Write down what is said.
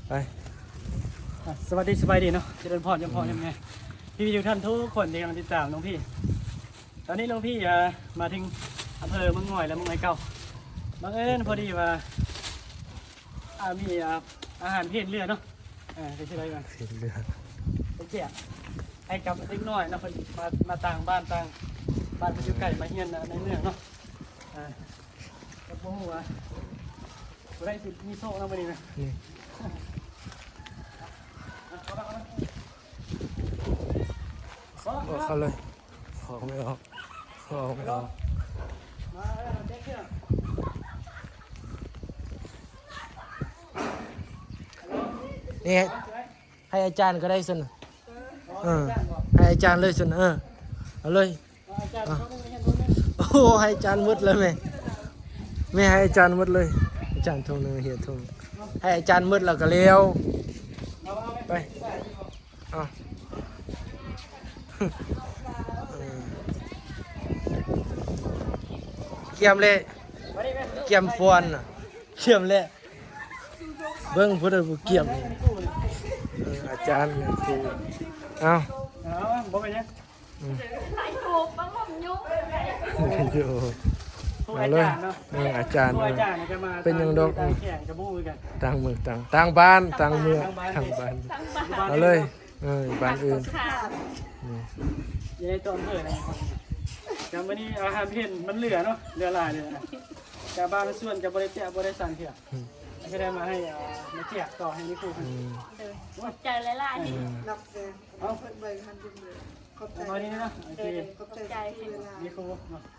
ไปสวัสดีสบายดีเนาะเจริญพรยังพรยังไงพี่ทุกท่านทุกคนที่กำลังติดตามน้องพี่ตอนนี้น้องพี่มาถึงอำเภอเมืองง่อยและเมืองไม้เก่าบังเอิญพอดีว่ามีอาหารเพี้ยนเรือเนาะไปชื่ออะไรกัน เห็นเรือ ไปแจกให้กับเล็กน้อยนะคนมาต่างบ้านต่างบ้านมันอยู่ไกลมาเฮียนในเมืองเนาะกับพวกหัวได้สิมีโซ่แล้ววันนี้นะ นี่บอกเขาเลยของไม่ออกของไม่ออก มาเด็กเนี่ย นี่ให้อาจารย์ก็ได้สินะให้อาจารย์เลยสินะเอาเลย อาจารย์เขาไม่เห็นคนนึง โอ้ให้อาจารย์หมดเลยไม่ให้อาจารย์หมดเลยอาจารย์ทงหนึ่งเฮียทงให้อาจารย์หมดแล้วก็เลี้ยวไปเอาเกี่ยมเลยเกี่ยมฟอนน่ะเกี่ยมเลยเบิ้งพุทธบุเกี่ยมอาจารย์ครูเอาบอกไปเนี่ย ไหนถูกบ้างผมยุ่ง อยู่ ผู้อาจารย์เนาะ อาจารย์ ผู้อาจารย์จะมา เป็นยังดอก แข่งจะบู้กัน ต่างเมืองต่างบ้านต่างเมืองต่างบ้าน ทั้งบ้าน เอาเลยบ้านอื่น ค่ะ ยังไงตัวอำเภออะไรจำวันนี้อาหารเพี้ยนมันเหลือเนาะเหลือหลายเลยนะแต่บ้านส่วนจะบริเจาบริสั่งเถอะก็ได้มาให้มาแจกต่อให้นี่ครู ขอบใจหลายๆ นับเลย เอา เพิ่นใบหันเป็นเลยขอบใจ เอามานี่นะโอเค ขอบใจ นี่ครู